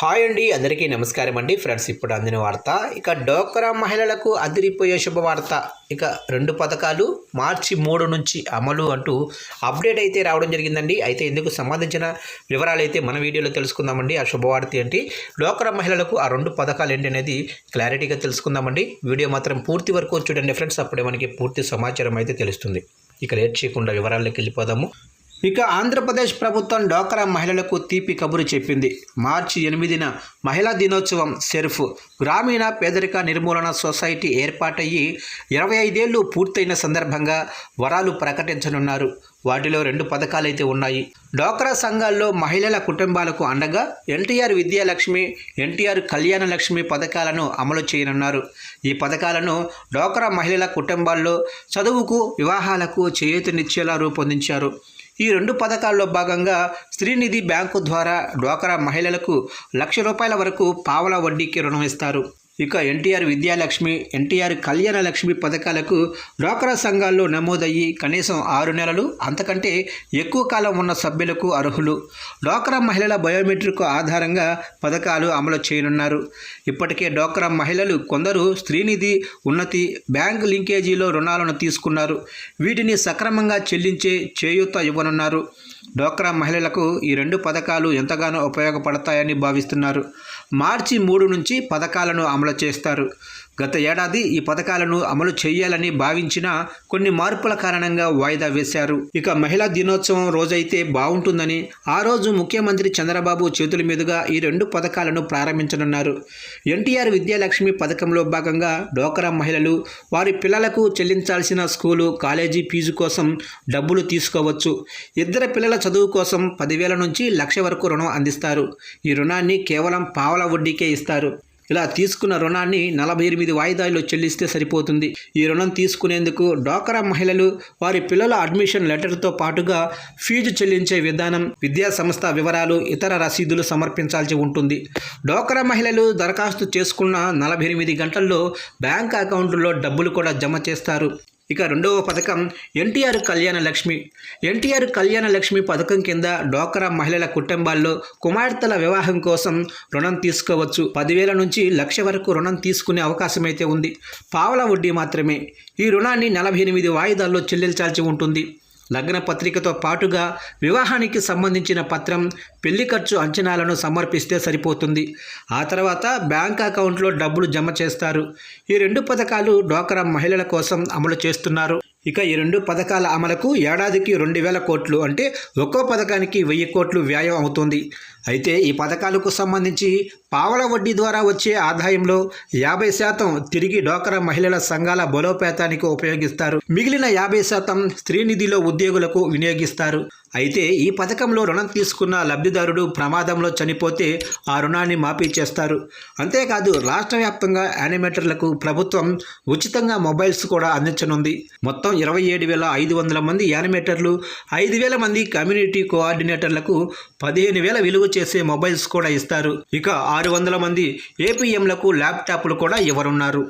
Hi అండి, అందరికీ నమస్కారం అండి. ఫ్రెండ్స్, ఇప్పుడు అందిన వార్త ఇక డోక్రా మహిళలకు అదిరిపోయే శుభవార్త. ఇక 2 పథకాలు మార్చి 3 నుంచి అమలు అంటూ అప్డేట్ అయితే రావడం జరిగిందండి. అయితే ఇందుకు సంబంధించిన వివరాలు అయితే మన వీడియోలో తెలుసుకుందామండి. ఆ శుభవార్త ఏంటి, డోక్రా మహిళలకు ఆ 2 పథకాలు ఏంటి అనేది క్లారిటీగా తెలుసుకుందామండి. వీడియో మాత్రం పూర్తి వరకు చూడండి ఫ్రెండ్స్, అప్పుడే మనకి పూర్తి సమాచారం అయితే తెలుస్తుంది. ఇక లేట్ చేయకుండా వివరాల్లోకి వెళ్ళిపోదాము. ఇక ఆంధ్రప్రదేశ్ ప్రభుత్వం డోక్రా మహిళలకు తీపి కబురు చెప్పింది. మార్చి 8న మహిళా దినోత్సవం సెర్ఫ్ గ్రామీణ పేదరిక నిర్మూలన సొసైటీ ఏర్పాటయ్యి 25 ఏళ్లు పూర్తయిన సందర్భంగా వరాలు ప్రకటించనున్నారు. వాటిలో 2 పథకాలైతే ఉన్నాయి. డోక్రా సంఘాల్లో మహిళల కుటుంబాలకు అండగా ఎన్టీఆర్ విద్యాలక్ష్మి, ఎన్టీఆర్ కళ్యాణ లక్ష్మి పథకాలను అమలు చేయనున్నారు. ఈ పథకాలను డోక్రా మహిళల కుటుంబాల్లో చదువుకు, వివాహాలకు చేయూతనిచ్చేలా రూపొందించారు. ఈ 2 పథకాల్లో భాగంగా శ్రీనిధి బ్యాంకు ద్వారా డోక్రా మహిళలకు ₹1,00,000 వరకు పావలా వడ్డీకి రుణం ఇస్తారు. ఇక ఎన్టీఆర్ విద్యాలక్ష్మి, ఎన్టీఆర్ కళ్యాణ లక్ష్మి పథకాలకు డోక్రా సంఘాల్లో నమోదయ్యి కనీసం 6 నెలలు అంతకంటే ఎక్కువ కాలం ఉన్న సభ్యులకు అర్హులు. డోక్రా మహిళల బయోమెట్రిక్ ఆధారంగా పథకాలు అమలు చేయనున్నారు. ఇప్పటికే డోక్రా మహిళలు కొందరు శ్రీనిధి, ఉన్నతి, బ్యాంక్ లింకేజీలో రుణాలను తీసుకున్నారు. వీటిని సక్రమంగా చెల్లించే చేయూత ఇవ్వనున్నారు. డోక్రా మహిళలకు ఈ 2 పథకాలు ఎంతగానో ఉపయోగపడతాయని భావిస్తున్నారు. మార్చి 3 నుంచి పథకాలను అమలు చేస్తారు. గత ఏడాది ఈ పథకాలను అమలు చేయాలని భావించిన కొన్ని మార్పుల కారణంగా వాయిదా వేశారు. ఇక మహిళా దినోత్సవం రోజైతే బాగుంటుందని ఆ రోజు ముఖ్యమంత్రి చంద్రబాబు చేతుల మీదుగా ఈ 2 పథకాలను ప్రారంభించనున్నారు. ఎన్టీఆర్ విద్యాలక్ష్మి పథకంలో భాగంగా డోక్రా మహిళలు వారి పిల్లలకు చెల్లించాల్సిన స్కూలు, కాలేజీ ఫీజు కోసం డబ్బులు తీసుకోవచ్చు. ఇద్దరు పిల్లల చదువు కోసం 10,000 నుంచి ₹1,00,000 వరకు రుణం అందిస్తారు. ఈ రుణాన్ని కేవలం పావలా వడ్డీకే ఇస్తారు. ఇలా తీసుకున్న రుణాన్ని 48 వాయిదాల్లో చెల్లిస్తే సరిపోతుంది. ఈ రుణం తీసుకునేందుకు డోక్రా మహిళలు వారి పిల్లల అడ్మిషన్ లెటర్తో పాటుగా ఫీజు చెల్లించే విధానం, విద్యా సంస్థ వివరాలు, ఇతర రసీదులు సమర్పించాల్సి ఉంటుంది. డోక్రా మహిళలు దరఖాస్తు చేసుకున్న 48 గంటల్లో బ్యాంక్ అకౌంట్లో డబ్బులు కూడా జమ చేస్తారు. ఇక 2వ పథకం ఎన్టీఆర్ కళ్యాణ లక్ష్మి. ఎన్టీఆర్ కళ్యాణ లక్ష్మి పథకం కింద డోక్రా మహిళల కుటుంబాల్లో కుమార్తెల వివాహం కోసం రుణం తీసుకోవచ్చు. 10,000 నుంచి ₹1,00,000 వరకు రుణం తీసుకునే అవకాశం అయితే ఉంది. పావలా వడ్డీ మాత్రమే. ఈ రుణాన్ని 48 వాయిదాల్లో చెల్లించాల్సి ఉంటుంది. లగ్న పత్రికతో పాటుగా వివాహానికి సంబంధించిన పత్రం, పెళ్లి ఖర్చు అంచనాలను సమర్పిస్తే సరిపోతుంది. ఆ తర్వాత బ్యాంక్ అకౌంట్లో డబ్బులు జమ చేస్తారు. ఈ 2 పథకాలు డోక్రా మహిళల కోసం అమలు చేస్తున్నారు. ఇక ఈ 2 పథకాల అమలుకు ఏడాదికి 2,000 కోట్లు అంటే ఒక్కో పథకానికి 1,000 కోట్లు వ్యయం అవుతుంది. అయితే ఈ పథకాలకు సంబంధించి పావలా వడ్డీ ద్వారా వచ్చే ఆదాయంలో 50% తిరిగి డోక్రా మహిళల సంఘాల బలోపేతానికి ఉపయోగిస్తారు. మిగిలిన 50% స్త్రీనిధిలో ఉద్యోగులకు వినియోగిస్తారు. అయితే ఈ పథకంలో రుణం తీసుకున్న లబ్ధిదారుడు ప్రమాదంలో చనిపోతే ఆ రుణాన్ని మాఫీ చేస్తారు. అంతేకాదు రాష్ట్ర వ్యాప్తంగా యానిమేటర్లకు ప్రభుత్వం ఉచితంగా మొబైల్స్ కూడా అందించనుంది. మొత్తం 27,500 మంది యానిమేటర్లు, 5,000 మంది కమ్యూనిటీ కోఆర్డినేటర్లకు 15,000 విలువ చేసే మొబైల్స్ కూడా ఇస్తారు. ఇక 600 మంది ఏపీఎంలకు ల్యాప్టాప్లు కూడా ఇవ్వనున్నారు.